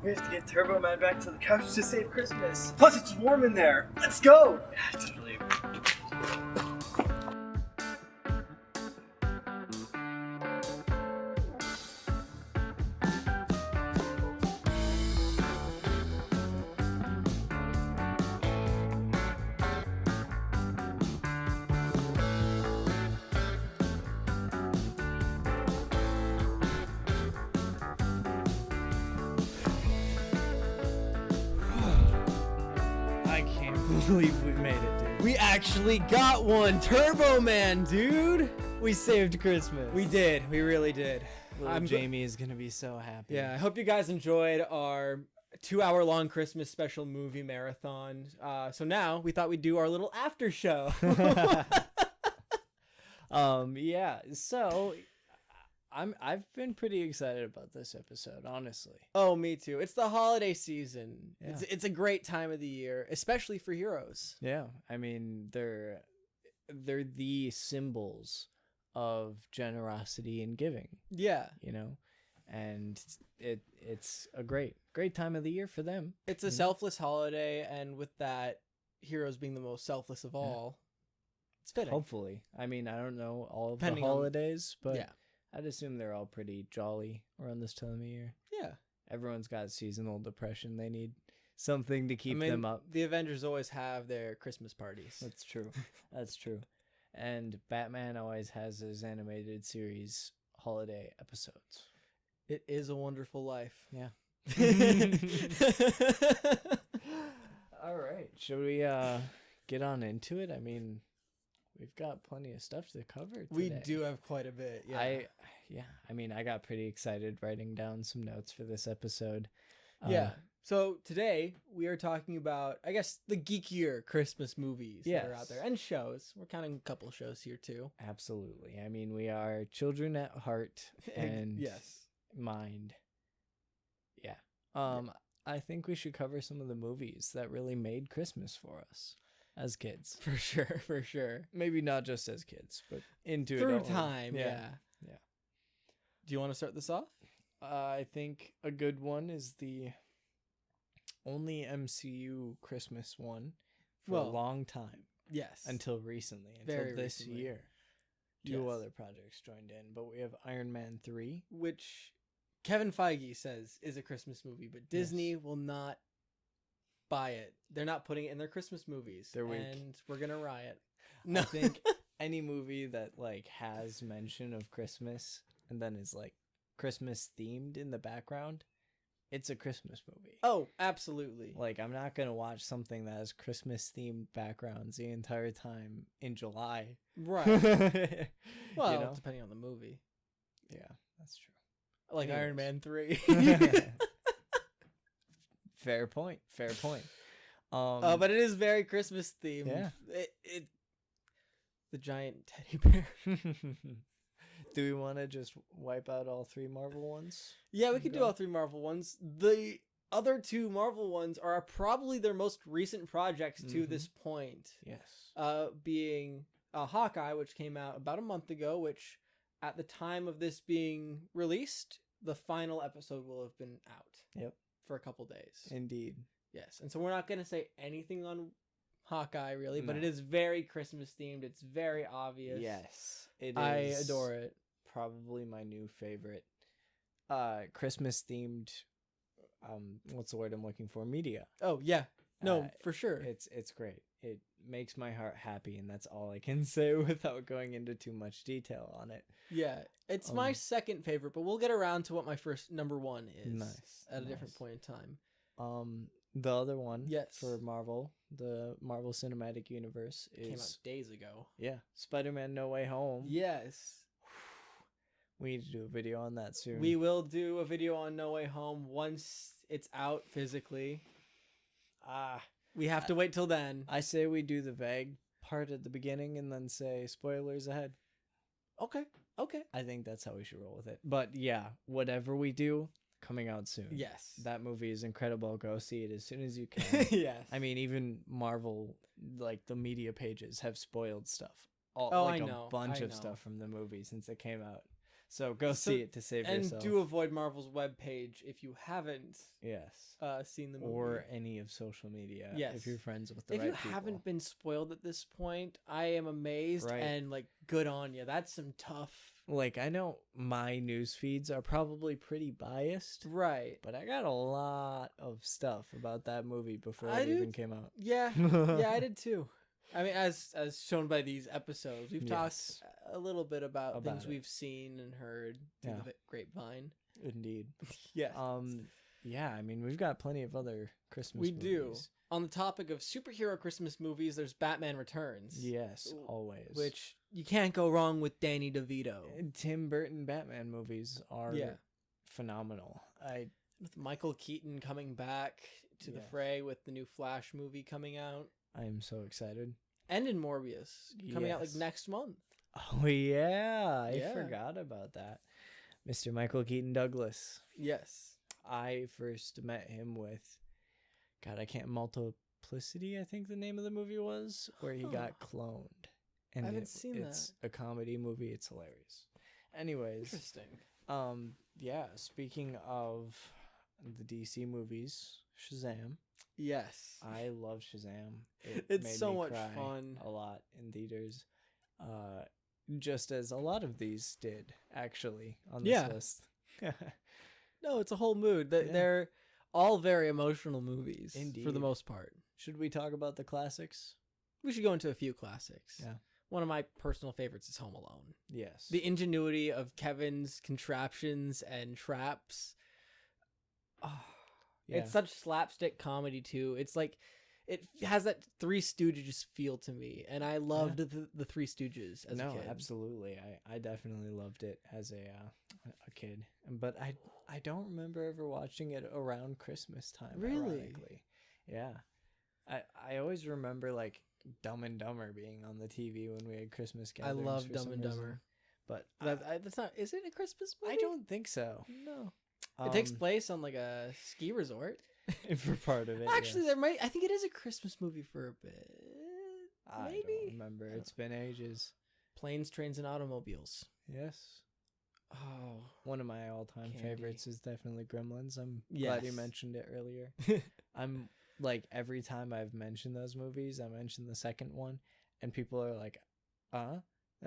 We have to get Turbo Man back to the couch to save Christmas. Plus, it's warm in there. Let's go! Totally. I can't believe we made it, dude. We actually got one! Turbo Man, dude! We saved Christmas. We did. We really did. Jamie is gonna be so happy. Yeah, I hope you guys enjoyed our 2-hour-long Christmas special movie marathon. So now we thought we'd do our little after show. Yeah. So I've been pretty excited about this episode, honestly. Oh, me too. It's the holiday season. Yeah. It's a great time of the year, especially for heroes. Yeah, I mean they're the symbols of generosity and giving. Yeah. You know, and it's a great time of the year for them. It's a selfless holiday, and with that, heroes being the most selfless of all, it's fitting. Hopefully. I mean, I don't know all of Depending the on- holidays, but Yeah. I'd assume they're all pretty jolly around this time of year. Yeah. Everyone's got seasonal depression. They need something to keep I mean, them up. the Avengers always have their Christmas parties. That's true. That's true. And Batman always has his animated series holiday episodes. It is a wonderful life. Yeah. All right. Should we get on into it? I mean, we've got plenty of stuff to cover today. We do have quite a bit. Yeah. I mean, I got pretty excited writing down some notes for this episode. Yeah. So today we are talking about, I guess, the geekier Christmas movies that are out there, and shows. We're counting a couple shows here too. Absolutely. I mean, we are children at heart and yes, mind. Yeah. I think we should cover some of the movies that really made Christmas for us as kids. for sure, for sure. Maybe not just as kids, but into Through adulthood. time, yeah. Yeah. Do you want to start this off? I think a good one is the only MCU Christmas one for a long time. Yes. Until recently. Very until this recently. year. Two other projects joined in, but we have Iron Man 3. Which Kevin Feige says is a Christmas movie, but Disney will not buy it. They're not putting it in their Christmas movies. They're weak. And we're going to riot. I think any movie that like has mention of Christmas and then is like Christmas themed in the background, it's a Christmas movie. Oh, absolutely. Like, I'm not gonna watch something that has Christmas themed backgrounds the entire time in July. Right. Well, You know? depending on the movie. Yeah, that's true. Like Anyways. Iron Man 3. Fair point. Fair point. But it is very Christmas themed. Yeah. It the giant teddy bear. Do we want to just wipe out all three Marvel ones? Yeah, we could do all three Marvel ones. The other two Marvel ones are probably their most recent projects to this point. Yes. Being Hawkeye, which came out about a month ago, which at the time of this being released, the final episode will have been out. Yep. For a couple days. Indeed. Yes, and so we're not going to say anything on Hawkeye, really, but No. it is very Christmas themed. It's very obvious. Yes. It is. I adore it. Probably my new favorite Christmas themed what's the word I'm looking for? Media. Oh, yeah. No, for sure. It's great. It makes my heart happy, and that's all I can say without going into too much detail on it. Yeah, it's my second favorite, but we'll get around to what my first number one is. Nice. At a different point in time. The other one, Yes. for Marvel, the Marvel Cinematic Universe Came out is days ago. Spider-Man: No Way Home. Yes. We need to do a video on that soon. We will do a video on No Way Home once it's out physically. We have to wait till then. I say we do the vague part at the beginning and then say spoilers ahead. Okay. I think that's how we should roll with it. But yeah, whatever we do, coming out soon. Yes. That movie is incredible. Go see it as soon as you can. Yes. I mean, even Marvel, like the media pages have spoiled stuff. I A know. bunch of stuff from the movie since it came out. So go see it to save and yourself. do avoid Marvel's webpage if you haven't yes. seen the movie. Or any of social media. Yes. If you're friends with the if right you people. haven't been spoiled at this point, I am amazed Right. and like good on you. That's some tough. Like, I know my news feeds are probably pretty biased, Right. but I got a lot of stuff about that movie before I it do- even came out. Yeah. Yeah, I did too. I mean, as shown by these episodes, we've Yes. talked a little bit about things it. we've seen and heard through Yeah. the grapevine. Indeed. Yes. Yeah, I mean, we've got plenty of other Christmas We movies. do. On the topic of superhero Christmas movies, there's Batman Returns. Yes, always. Which you can't go wrong with Danny DeVito. Tim Burton Batman movies are phenomenal. With Michael Keaton coming back to the fray with the new Flash movie coming out. I am so excited. And in Morbius coming out like Yes. next month. Oh, yeah. I Yeah. forgot about that. Mr. Michael Keaton Douglas. Yes. I first met him with, God, I can't, Multiplicity, I think the name of the movie was, where he got cloned. And I haven't seen it's a comedy movie. It's hilarious. Anyways, Interesting. yeah, speaking of the DC movies, Shazam. Yes. I love Shazam. It It's made so me much cry fun. a lot in theaters. Just as a lot of these did, actually, on this Yeah. list. No, it's a whole mood. Yeah. They're all very emotional movies for Indeed. the most part. Should we talk about the classics? We should go into a few classics. Yeah. One of my personal favorites is Home Alone. Yes. The ingenuity of Kevin's contraptions and traps. Oh, Yeah. It's such slapstick comedy too. It's like it has that Three Stooges feel to me, and I loved the Three Stooges as a kid. Absolutely. I definitely loved it as a kid, but I don't remember ever watching it around Christmas time. Really? Ironically. Yeah. I always remember like Dumb and Dumber being on the TV when we had Christmas I gatherings. love for Dumb some and reason. Dumber. But That's not. Is it a Christmas movie? I don't think so. No. It takes Um, place on like a ski resort. for part of it. Actually, yes. there might. I think it is a Christmas movie for a bit. I Maybe. don't remember. It's been ages. Planes, Trains, and Automobiles. Yes. Oh, One of my all-time Candy. favorites is definitely Gremlins. I'm glad you Yes. mentioned it earlier. I'm like, every time I've mentioned those movies, I mention the second one, and people are like, and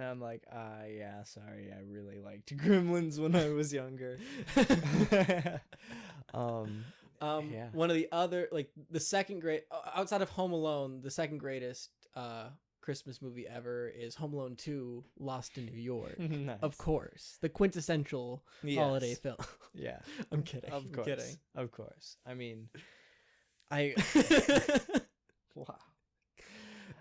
I'm like, yeah, sorry, I really liked Gremlins when I was younger. Yeah. One of the other, like the second great outside of Home Alone, the second greatest Christmas movie ever is Home Alone 2: Lost in New York. Nice. Of course, the quintessential holiday Yes. film. Yeah. I'm kidding. Of course. I'm kidding. Of course. I mean, wow.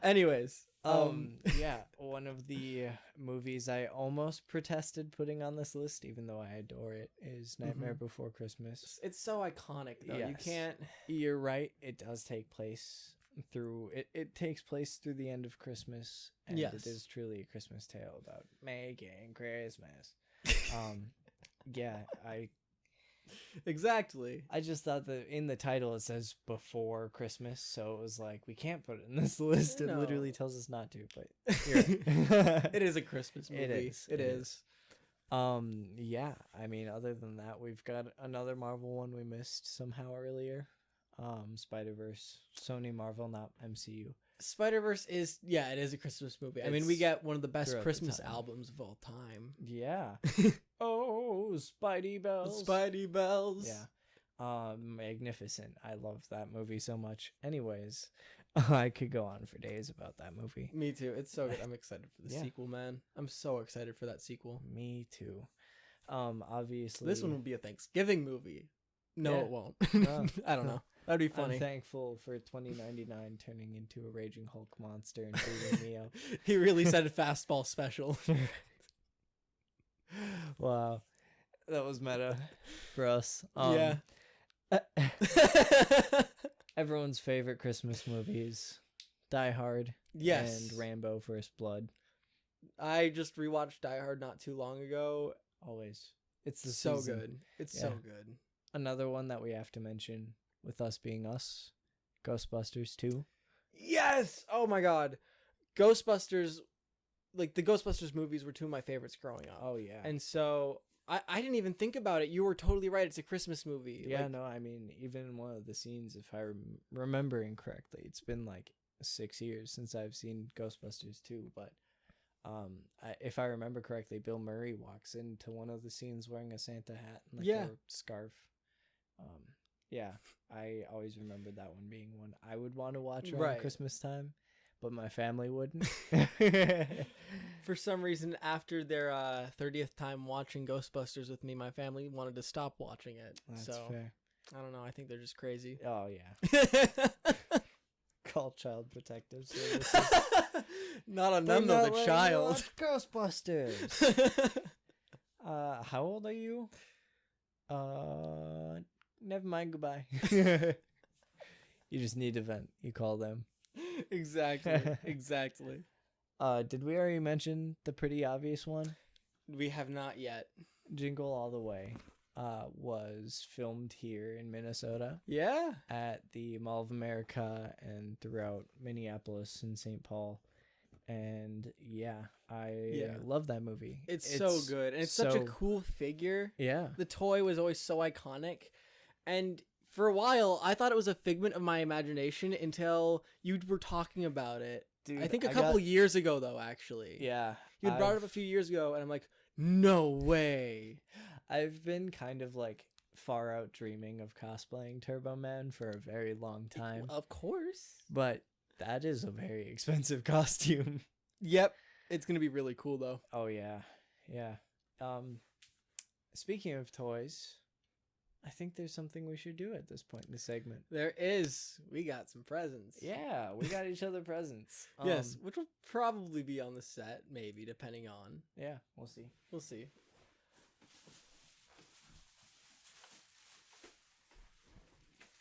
Anyways, Yeah, one of the movies I almost protested putting on this list, even though I adore it, is Nightmare Before Christmas. it's so iconic though. You Yes. can't. You're right. It does take place through it takes place through the end of Christmas, and Yes. it is truly a Christmas tale about making Christmas. Yeah, Exactly. I just thought that in the title it says before Christmas, so it was like, we can't put it in this list. It No. literally tells us not to, but It is a Christmas movie. It is. It is. Yeah, I mean, other than that, we've got another Marvel one we missed somehow earlier. Spider-Verse, Sony Marvel, not MCU. Spider-Verse is it is a Christmas movie. I mean, we It's get one of the best throughout the Christmas time. albums of all time. Yeah. Oh, Spidey bells. Spidey bells. Yeah. Magnificent. I love that movie so much. Anyways, I could go on for days about that movie. Me too. It's so good. I'm excited for the Yeah. sequel, man. I'm so excited for that sequel. Me too. Obviously This one will be a Thanksgiving movie. No, Yeah. it won't. No. I don't know. That'd be funny. I'm thankful for 2099 turning into a raging Hulk monster and beating me up. He really said a fastball special. Wow. That was meta for us. Yeah. Everyone's favorite Christmas movies, Die Hard Yes. and Rambo First Blood. I just rewatched Die Hard not too long ago. Always. It's the So season. good. It's so Yeah. good. Another one that we have to mention, with us being us, Ghostbusters 2. Yes. Oh my God. Ghostbusters like the Ghostbusters movies were two of my favorites growing up. Oh yeah. And so I didn't even think about it. You were totally right. It's a Christmas movie. Yeah, Like, no, I mean, even in one of the scenes, if I remembering correctly, it's been like 6 years since I've seen Ghostbusters 2, but if I remember correctly, Bill Murray walks into one of the scenes wearing a Santa hat and like Yeah. a scarf. Yeah, I always remembered that one being one I would want to watch around Right. Christmas time, but my family wouldn't. For some reason, after their 30th time watching Ghostbusters with me, my family wanted to stop watching it. That's so fair. I don't know. I think they're just crazy. Oh yeah. Call Child Protective Services. Not on They're them though. not The letting child. me watch Ghostbusters. How old are you? Never mind. Goodbye. You just need to vent. You call them. Exactly. Exactly. Did we already mention the pretty obvious one? We have not yet. Jingle All the Way was filmed here in Minnesota Yeah. at the Mall of America and throughout Minneapolis and St. Paul. And yeah, I love that movie. It's so good. And it's such a so- cool figure. Yeah. The toy was always so iconic. And for a while, I thought it was a figment of my imagination until you were talking about it. Dude, I think a I couple got- years ago, though, actually. Yeah. You had brought it up a few years ago, and I'm like, no way. I've been kind of like far out dreaming of cosplaying Turbo Man for a very long time. Of course. But that is a very expensive costume. Yep. It's going to be really cool, though. Oh yeah. Yeah. Speaking of toys, I think there's something we should do at this point in the segment. There is. We got some presents. Yeah, we got each other presents. Yes, which will probably be on the set, maybe, depending on. Yeah, we'll see. We'll see.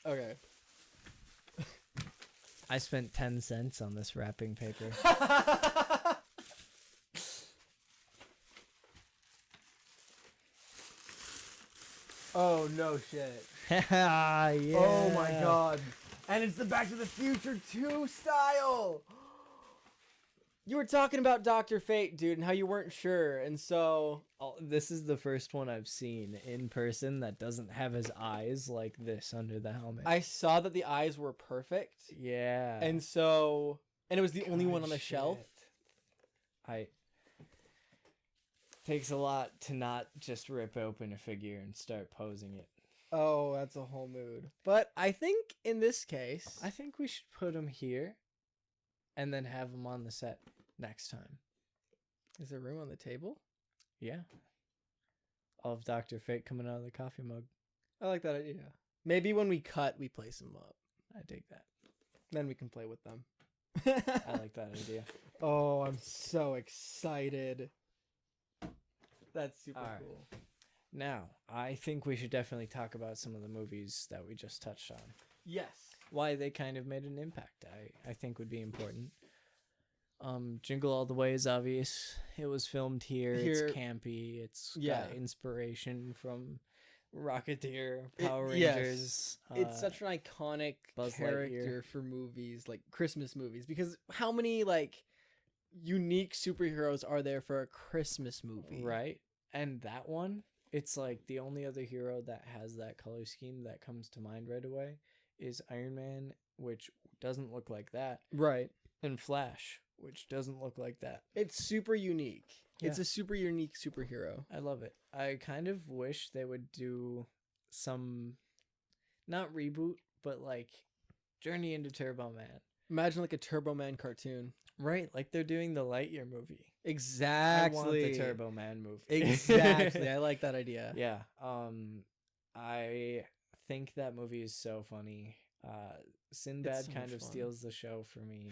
Okay. I spent 10 cents on this wrapping paper. Oh, no shit. Yeah. Oh my god. And it's the Back to the Future 2 style. You were talking about Dr. Fate, dude, and how you weren't sure. And so Oh, this is the first one I've seen in person that doesn't have his eyes like this under the helmet. I saw that the eyes were perfect. Yeah. And it was the only God, one on the shelf. shit. Takes a lot to not just rip open a figure and start posing it. Oh, that's a whole mood. But I think in this case, I think we should put him here and then have him on the set next time. is there room on the table? Yeah. All of Dr. Fate coming out of the coffee mug. I like that idea. Maybe when we cut, we place them up. I dig that. Then we can play with them. I like that idea. Oh, I'm so excited. That's super All right. cool. Now, I think we should definitely talk about some of the movies that we just touched on. Yes. Why they kind of made an impact, I think would be important. Jingle All the Way is obvious. It was filmed here. It's campy. It's got inspiration from Rocketeer, Power Rangers. It's such an iconic Buzz character for movies, like Christmas movies, because how many like unique superheroes are there for a Christmas movie? Right. And that one, it's like the only other hero that has that color scheme that comes to mind right away is Iron Man, which doesn't look like that, Right. and Flash, which doesn't look like that. It's super unique. It's Yeah. a super unique superhero. I love it. I kind of wish they would do some, not reboot, but like Journey into Turbo Man. Imagine like a Turbo Man cartoon. Right, like they're doing the Lightyear movie. Exactly. I want the Turbo Man movie. Exactly. I like that idea. Yeah. I think that movie is so funny. Sinbad so kind much of fun. steals the show for me.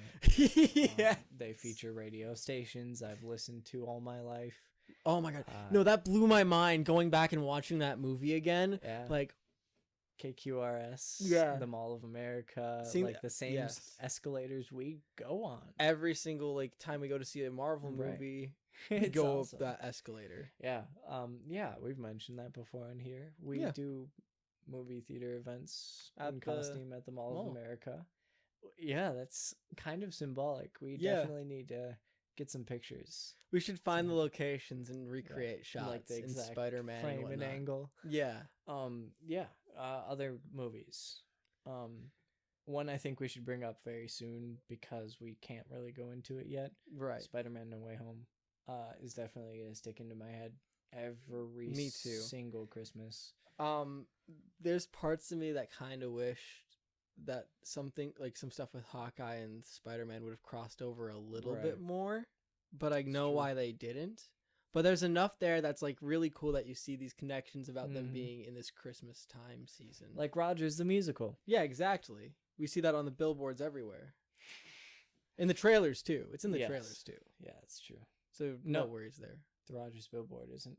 Yeah. They feature radio stations I've listened to all my life. Oh my god. Uh, No, that blew my mind going back and watching that movie again. Yeah. Like KQRS, Yeah. the Mall of America, Seeing like the same yes. escalators we go on. every single like time we go to see a Marvel Right. movie, we It's go awesome. up that escalator. Yeah. Yeah, we've mentioned that before in here. We Yeah. do movie theater events At in the costume at the Mall mall. of America. Yeah, that's kind of symbolic. We Yeah. definitely need to get some pictures. We should find the locations and recreate shots Like the in exact Spider-Man frame and and whatnot. angle. Yeah. Yeah. Other movies. One I think we should bring up very soon because we can't really go into it yet. Right. Spider-Man No Way Home is definitely gonna stick into my head every Me too. single Christmas. There's parts of me that kind of wished that something like some stuff with Hawkeye and Spider-Man would have crossed over a little bit Right. more, but I It's know true. why they didn't. But there's enough there that's like really cool that you see these connections about them Mhm. being in this Christmas time season. Like Rogers the Musical. Yeah, exactly. We see that on the billboards everywhere. In the trailers too. It's in the Yes. trailers too. Yeah, that's true. So no No. worries there. The Rogers billboard isn't.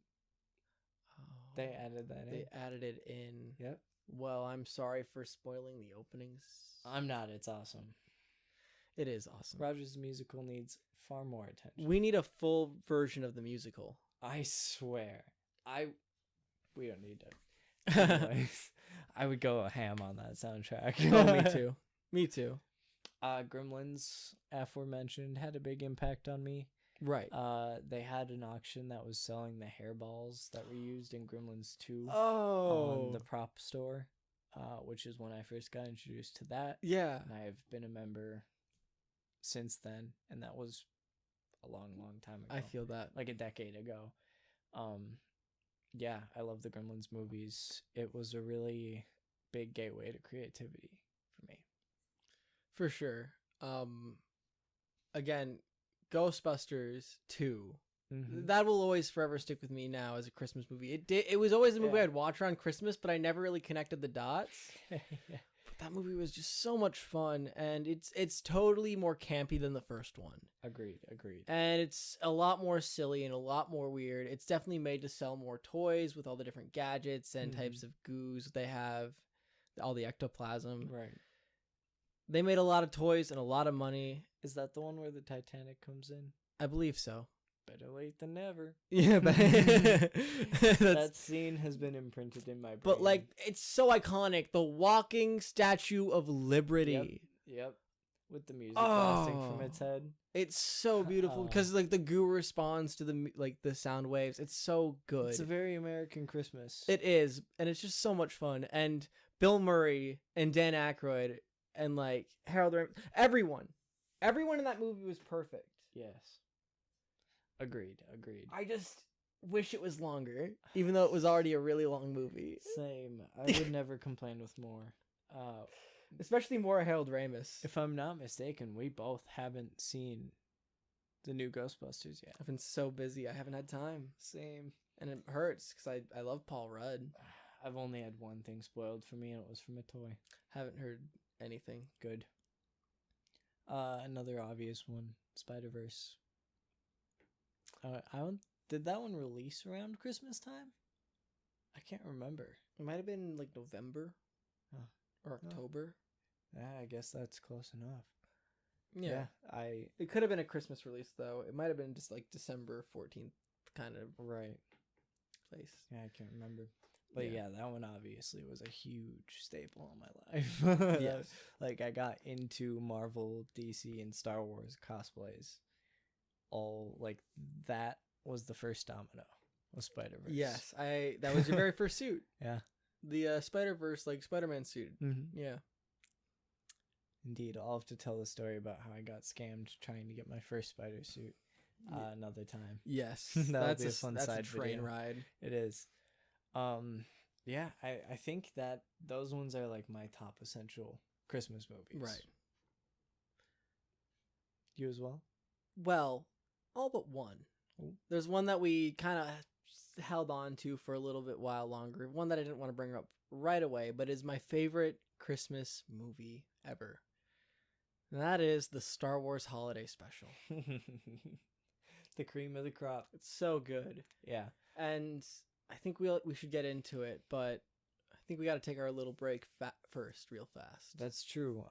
Oh, They added that in. they added it in. Yep. Well, I'm sorry for spoiling the openings. I'm not. It's awesome. It is awesome. Rogers the Musical needs far more attention. We need a full version of the musical. I swear. We don't need to. Anyways, I would go ham on that soundtrack. Oh, me too. Me too. Gremlins, aforementioned, had a big impact on me. Right. They had an auction that was selling the hairballs that were used in Gremlins 2 Oh. on the prop store, which is when I first got introduced to that. Yeah. And I've been a member since then, and that was a long, long time ago. I feel that. Like a decade ago. Yeah, I love the Gremlins movies. It was a really big gateway to creativity for me. For sure. Again, Ghostbusters 2. Mm-hmm. That will always forever stick with me now as a Christmas movie. It was always a movie Yeah. I'd watch around Christmas, but I never really connected the dots. Yeah. But that movie was just so much fun, and it's totally more campy than the first one. Agreed. And it's a lot more silly and a lot more weird. It's definitely made to sell more toys with all the different gadgets and types of goos they have, all the ectoplasm. Right. They made a lot of toys and a lot of money. Is that the one where the Titanic comes in? I believe so. Better late than never. Yeah, but That scene has been imprinted in my brain. but like it's so iconic. The walking Statue of Liberty. Yep. With the music blasting from Oh. its head. It's so beautiful because like the goo responds to the sound waves. It's so good. It's a very American Christmas. It is, and it's just so much fun. And Bill Murray and Dan Aykroyd and like Harold everyone in that movie was perfect. Yes. Agreed. I just wish it was longer, even though it was already a really long movie. Same. I would never complain with more. Especially more Harold Ramis. If I'm not mistaken, we both haven't seen the new Ghostbusters yet. I've been so busy, I haven't had time. Same. And it hurts because I love Paul Rudd. I've only had one thing spoiled for me, and it was from a toy. Haven't heard anything. Good. Another obvious one, Spider-Verse. Did that one release around Christmas time? I can't remember. It might have been like November Oh. or October. Yeah, I guess that's close enough. Yeah. It could have been a Christmas release though. It might have been just like December 14th kind of Right. place. Yeah, I can't remember. But Yeah. yeah, that one obviously was a huge staple in my life. Yes. Like I got into Marvel, DC, and Star Wars cosplays. All like that was the first domino of Spider-Verse. Yes, that was your very first suit. Yeah. The Spider-Verse like Spider-Man suit. Mm-hmm. Yeah. Indeed, I'll have to tell the story about how I got scammed trying to get my first spider suit another time. Yes. That'll that's be a fun that's side a train video. ride. It is. Yeah, I think that those ones are like my top essential Christmas movies. Right. You as well? Well, all but one. Oh. There's one that we kind of held on to for a little bit while longer. One that I didn't want to bring up right away, but is my favorite Christmas movie ever. And that is the Star Wars Holiday Special. The cream of the crop. It's so good. Yeah. And I think we should get into it, but I think we got to take our little break first, real fast. That's true.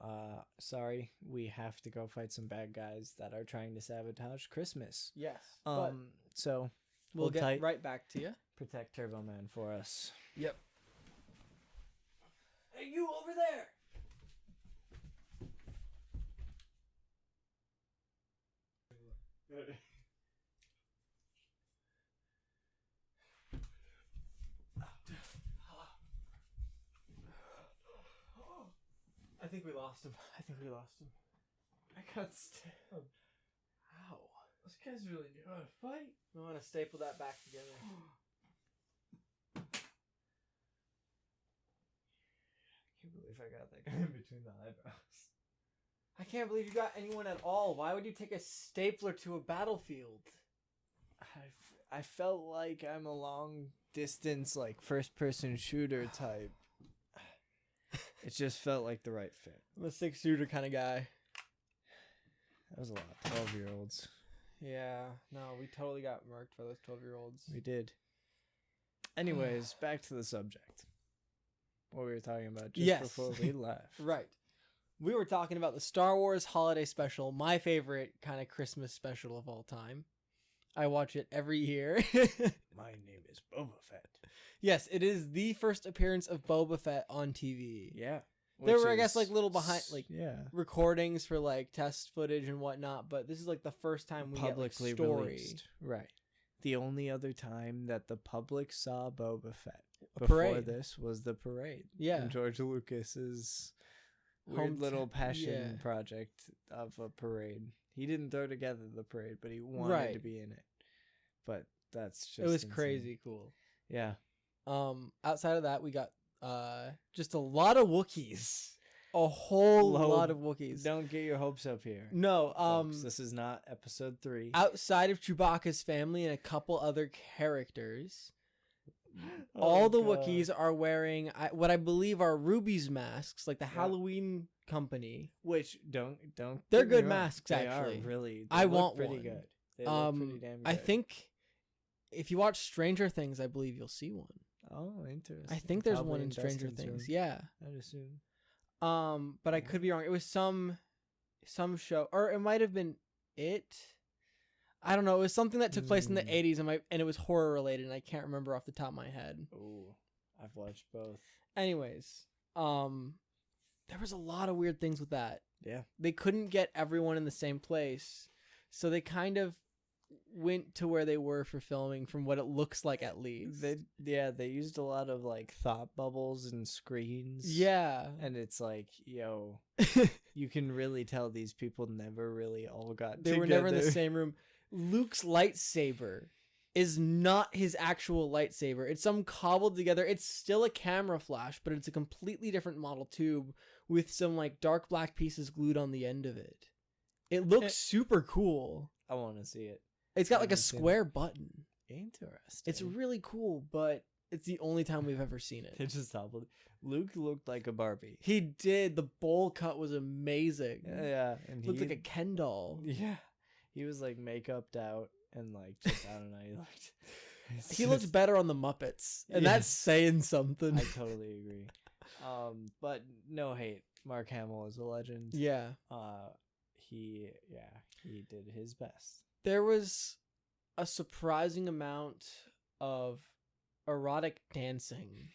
Sorry, we have to go fight some bad guys that are trying to sabotage Christmas. Yes. But So we'll hold get tight. right back to you. Protect Turbo Man for us. Yep. Hey, you over there! I think we lost him. I got stabbed. Ow. This guy's really doing a fight. I want to staple that back together. I can't believe I got that guy in between the eyebrows. I can't believe you got anyone at all. Why would you take a stapler to a battlefield? I felt like I'm a long distance, like first person shooter type. It just felt like the right fit. I'm a 6-shooter kind of guy. That was a lot. 12-year-olds. Yeah, no, we totally got murked for those 12-year-olds. We did. Anyways, back to the subject. What we were talking about just before we left. Right. We were talking about the Star Wars Holiday Special, my favorite kind of Christmas special of all time. I watch it every year. My name is Boba Fett. Yes, it is the first appearance of Boba Fett on TV. Yeah. There were, I guess, like little behind, like yeah, recordings for like test footage and whatnot, but this is like the first time we publicly get like, story. Released. Right. The only other time that the public saw Boba Fett A before parade. this was the parade. Yeah. And George Lucas's weird little passion yeah. project of a parade. He didn't throw together the parade, but he wanted to be in it. But that's just It was insane. crazy cool. Yeah. Outside of that, we got just a lot of Wookiees. A whole lot of Wookiees. Don't get your hopes up here. No, folks. This is not episode 3. Outside of Chewbacca's family and a couple other characters, Oh, all the God. Wookiees are wearing what I believe are Ruby's masks, like the Halloween company. Which don't They're get me good wrong. masks, They actually. Are really. I look want pretty one. good. They look pretty damn good. I think if you watch Stranger Things, I believe you'll see one. Oh, interesting. I think there's Probably one in Stranger Dustin's Things. room, Yeah. I'd assume. But I could be wrong. It was some show, or it might have been it. I don't know. It was something that took place in the 80s, and it was horror related, and I can't remember off the top of my head. Ooh, I've watched both. Anyways, there was a lot of weird things with that. Yeah. They couldn't get everyone in the same place, so they kind of went to where they were for filming, from what it looks like at least. They used a lot of like thought bubbles and screens. Yeah. And it's like, yo, you can really tell these people never really all got They together. were never in the same room. Luke's lightsaber is not his actual lightsaber. It's some cobbled together. It's still a camera flash, but it's a completely different model tube with some like dark black pieces glued on the end of it. It looks super cool. I want to see it. It's got like a haven't seen square button. Interesting. It's really cool, but it's the only time we've ever seen it. They just doubled. Luke looked like a Barbie. He did. The bowl cut was amazing. Yeah, and Looked like a Ken doll. Yeah, he was like makeuped out and like just I don't know. He looked better on the Muppets, and that's saying something. I totally agree. But no hate. Mark Hamill is a legend. Yeah. He did his best. There was a surprising amount of erotic dancing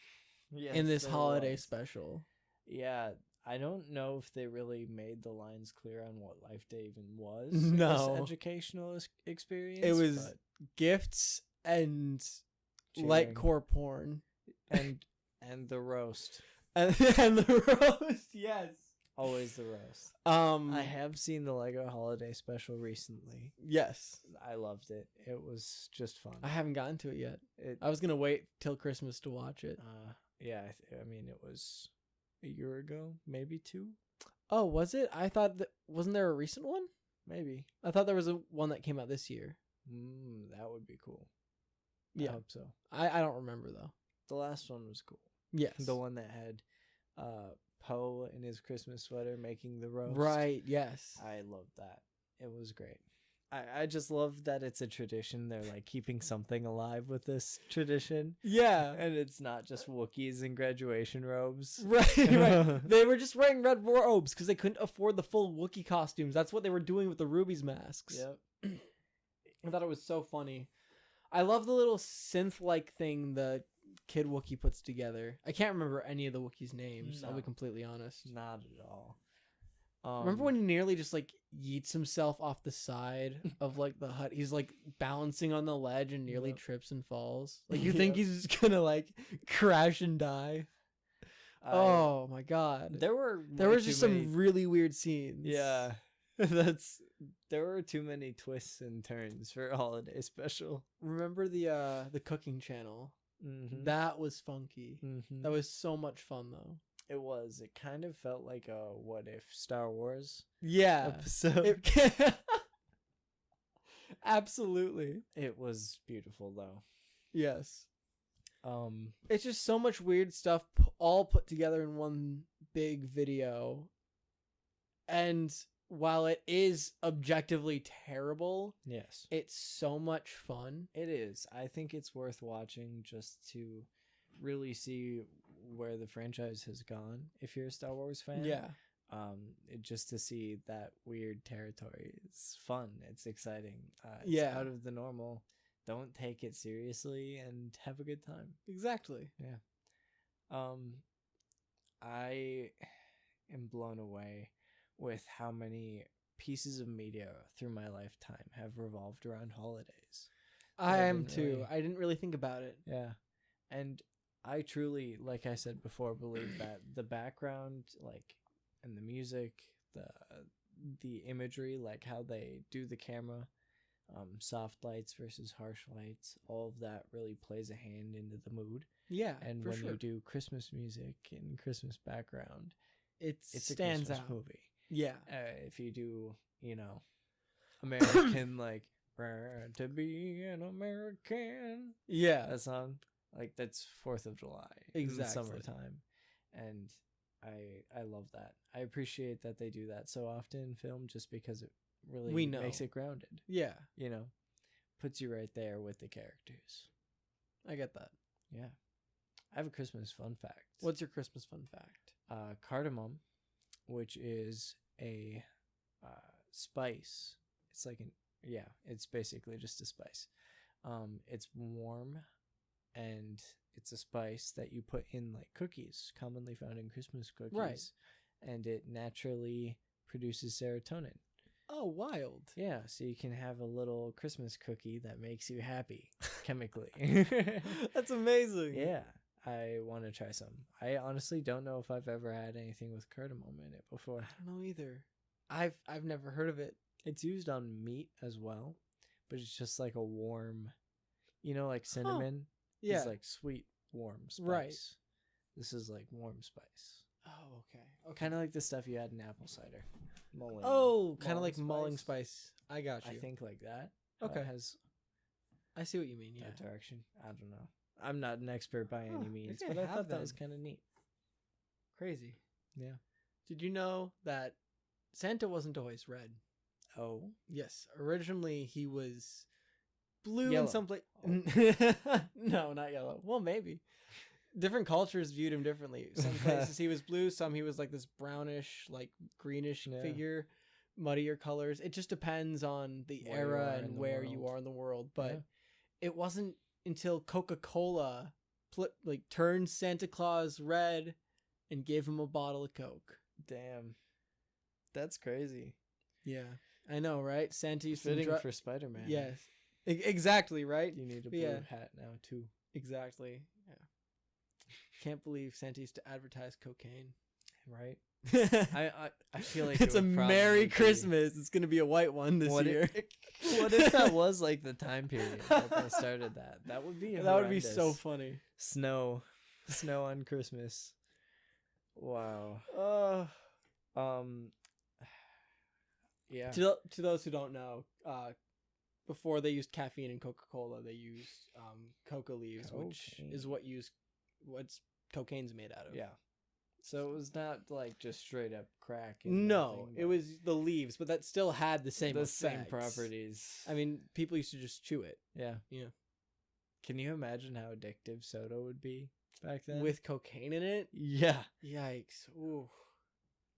in this holiday special. Yeah, I don't know if they really made the lines clear on what Life Day even was. No. This educational experience. It was gifts and light core porn. and the roast. And the roast, yes. Always the roast. I have seen the Lego Holiday Special recently. Yes. I loved it. It was just fun. I haven't gotten to it yet. I was gonna wait till Christmas to watch it. Yeah, I mean, it was a year ago, maybe 2. Oh, was it? I thought that wasn't there a recent one? Maybe. I thought there was a one that came out this year. That would be cool. Yeah. I hope so. I don't remember though. The last one was cool. Yes. The one that had Poe in his Christmas sweater making the roast. Right, yes. I loved that. It was great. I just love that it's a tradition. They're like keeping something alive with this tradition. Yeah. And it's not just Wookiees in graduation robes. Right, right. They were just wearing red robes because they couldn't afford the full Wookiee costumes. That's what they were doing with the Ruby's masks. Yep. I thought it was so funny. I love the little synth-like thing the kid Wookiee puts together. I can't remember any of the Wookiees' names. No. I'll be completely honest. Not at all. Remember when he nearly just like yeets himself off the side of like the hut? He's like balancing on the ledge and nearly Yep. trips and falls. Like you think Yep. he's just gonna like crash and die. Oh my god. There were There was too just many- some really weird scenes. Yeah, there were too many twists and turns for a holiday special. Remember the cooking channel? Mm-hmm. That was funky. Mm-hmm. That was so much fun though. It was. It kind of felt like a what if Star Wars Yeah. episode. Absolutely. It was beautiful though. Yes. Um, It's just so much weird stuff all put together in one big video. And while it is objectively terrible, yes, it's so much fun. it is. I think it's worth watching just to really see where the franchise has gone. If you're a Star Wars fan, Yeah. Just to see that weird territory is fun. It's exciting. It's Yeah. out of the normal. Don't take it seriously and have a good time. Exactly. I am blown away with how many pieces of media through my lifetime have revolved around holidays. I I am didn't too. really- I didn't really think about it. Yeah. And I truly, like I said before, believe that the background, like, and the music, the imagery, like how they do the camera, soft lights versus harsh lights, all of that really plays a hand into the mood. Yeah. And for when sure. you do Christmas music and Christmas background, it it's stands a Christmas out. movie. Yeah. If you do, American, like, "Proud to be an American," Yeah. that song, like, that's 4th of July in the Exactly. summertime. And I love that. I appreciate that they do that so often in film, just because it really We know. makes it grounded, Yeah. puts you right there with the characters. I get that. Yeah. I have a Christmas fun fact. What's your Christmas fun fact? Cardamom, which is a spice. It's like it's basically just a spice. It's warm, and it's a spice that you put in like cookies, commonly found in Christmas cookies. Right. And it naturally produces serotonin. Oh, wild. Yeah, so you can have a little Christmas cookie that makes you happy chemically. That's amazing. Yeah, I want to try some. I honestly don't know if I've ever had anything with cardamom in it before. I don't know either. I've never heard of it. It's used on meat as well, but it's just like a warm, like cinnamon Yeah. is like sweet, warm spice. Right. This is like warm spice. Oh, okay. Kind of like the stuff you had in apple cider. Mulling. Oh, kind of like mulling spice. I got you. I think like that. Okay. It has I see what you mean. Yeah. that direction. I don't know. I'm not an expert by Huh, any means, maybe but I I have thought that then. was kind of neat. Crazy. Yeah. Did you know that Santa wasn't always red? Oh. Yes. Originally, he was blue Yellow. in some place. No, not yellow. Well, maybe. Different cultures viewed him differently. Some places he was blue, some he was like this brownish, like greenish Yeah. figure, muddier colors. It just depends on the Where you era are in and the where you world. are in the world. But Yeah. it wasn't until Coca-Cola turned Santa Claus red and gave him a bottle of Coke. Damn. That's crazy. Yeah, I know, right? Santa used Fitting to for Spider-Man. Yes, exactly, right? You need a blue Yeah. hat now too. Exactly. Yeah. Can't believe Santa used to advertise cocaine. Right? I I feel like it's it a would probably Merry be- Christmas. It's gonna be a white one this What year. What if that was like the time period that they started that? That would be That would be so horrendous. funny. Snow on Christmas. Wow. Yeah. To those who don't know, before they used caffeine in Coca-Cola, they used coca leaves, which Cocaine. is what's cocaine's made out of. Yeah. So it was not like just straight up crack. and No, nothing, it but was the leaves, but that still had the same the same effects. properties. I mean, people used to just chew it yeah. Yeah. Can you imagine how addictive soda would be back then? with cocaine in it. yeah. Yikes! Ooh,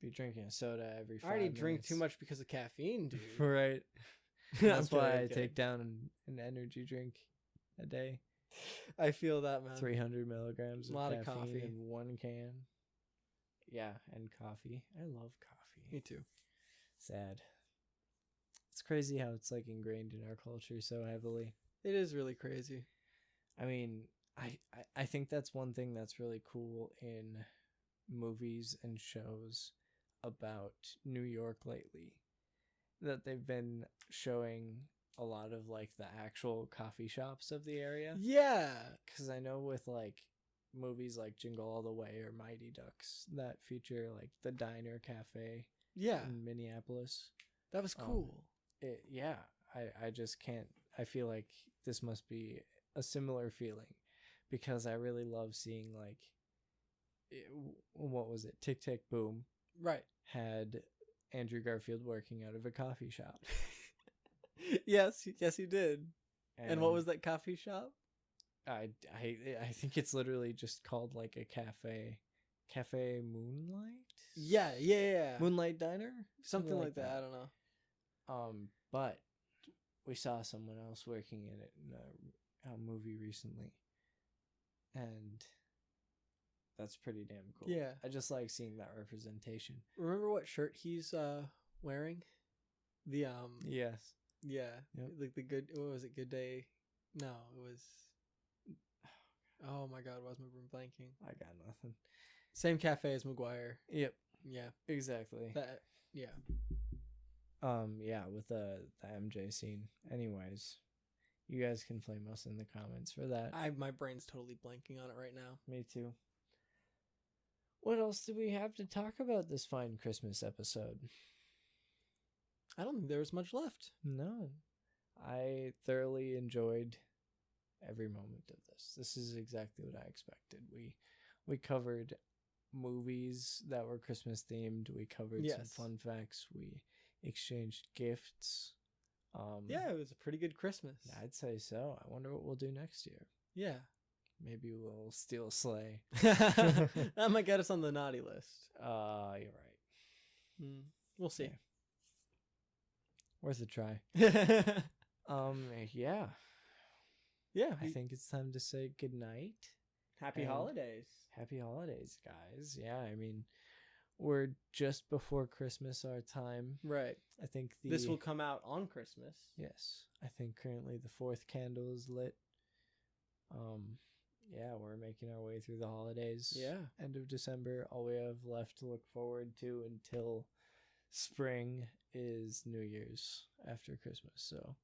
Be drinking a soda every 5 I already drink minutes. too much because of caffeine, dude. Right. I'm That's why kidding, I I'm kidding. take down an energy drink a day. I feel that, man. 300 milligrams A of lot of caffeine coffee. in one can. Yeah, and coffee. I love coffee. Me too. Sad. It's crazy how it's like ingrained in our culture so heavily. It is really crazy. I mean, I think that's one thing that's really cool in movies and shows about New York lately, that they've been showing a lot of like the actual coffee shops of the area. Yeah. Because I know with like movies like Jingle All the Way or Mighty Ducks that feature like the diner cafe Yeah. in Minneapolis. That was cool. Yeah, I just can't. I feel like this must be a similar feeling because I really love seeing like, what was it? Tick Tick Boom Right. had Andrew Garfield working out of a coffee shop. Yes, he did. And what was that coffee shop? I think it's literally just called like a Cafe Moonlight. Yeah. Moonlight Diner, Something like that. I don't know. But we saw someone else working in it in a movie recently, and that's pretty damn cool. Yeah. I just like seeing that representation. Remember what shirt he's wearing? The Yes. Yeah. Yep. Like the good. What was it? Good Day. No, it was. Oh my God! Why was my brain blanking? I got nothing. Same cafe as McGuire. Yep. Yeah. Exactly. That. Yeah. Yeah, with the MJ scene. Anyways, you guys can flame us in the comments for that. My brain's totally blanking on it right now. Me too. What else do we have to talk about this fine Christmas episode? I don't think there was much left. No. I thoroughly enjoyed every moment of this. This is exactly what I expected. We covered movies that were Christmas themed. We covered some fun facts. We exchanged gifts. Yeah, it was a pretty good Christmas. I'd say so. I wonder what we'll do next year. Yeah. Maybe we'll steal a sleigh. That might get us on the naughty list. You're right. We'll see. Yeah. Worth a try. Yeah. Yeah. I think it's time to say goodnight. Happy And holidays. Happy holidays, guys. Yeah, I mean, we're just before Christmas our time. Right. I think this will come out on Christmas. Yes. I think currently the 4th candle is lit. Yeah, we're making our way through the holidays. Yeah. End of December. All we have left to look forward to until spring is New Year's after Christmas. So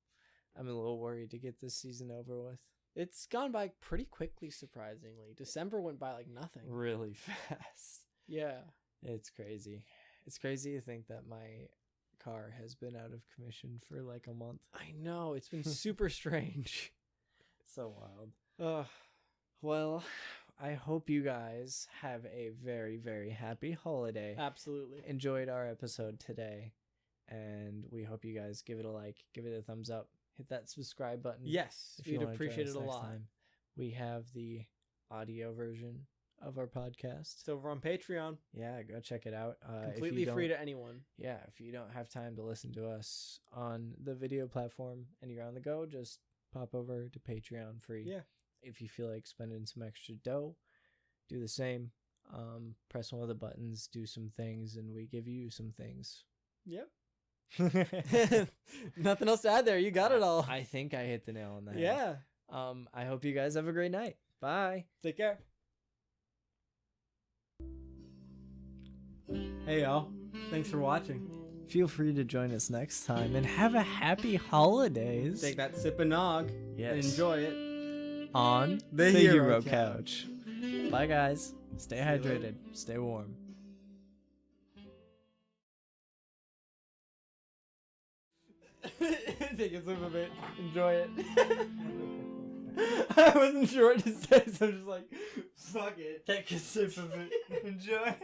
I'm a little worried to get this season over with. It's gone by pretty quickly, surprisingly. December went by like nothing. Really fast. Yeah. It's crazy. It's crazy to think that my car has been out of commission for like a month. I know. It's been super strange. So wild. Ugh. Well, I hope you guys have a very, very happy holiday. Absolutely. Enjoyed our episode today. And we hope you guys give it a like, give it a thumbs up, hit that subscribe button. Yes, if you we'd wanna join appreciate us it a next lot. time. We have the audio version of our podcast. It's over on Patreon. Yeah, go check it out. Completely free to anyone. Yeah, if you don't have time to listen to us on the video platform and you're on the go, just pop over to Patreon free. Yeah. If you feel like spending some extra dough, do the same. Press one of the buttons, do some things, and we give you some things. Yep. Nothing else to add there. You got it all. I think I hit the nail on the head. Yeah. I hope you guys have a great night. Bye. Take care. Hey, y'all. Thanks for watching. Feel free to join us next time and have a happy holidays. Take that sip of nog Yes. and enjoy it. On the Hero Couch. Bye, guys. Stay hydrated. Stay warm. Take a sip of it. Enjoy it. I wasn't sure what to say, so I'm just like, fuck it. Take a sip of it. Enjoy it.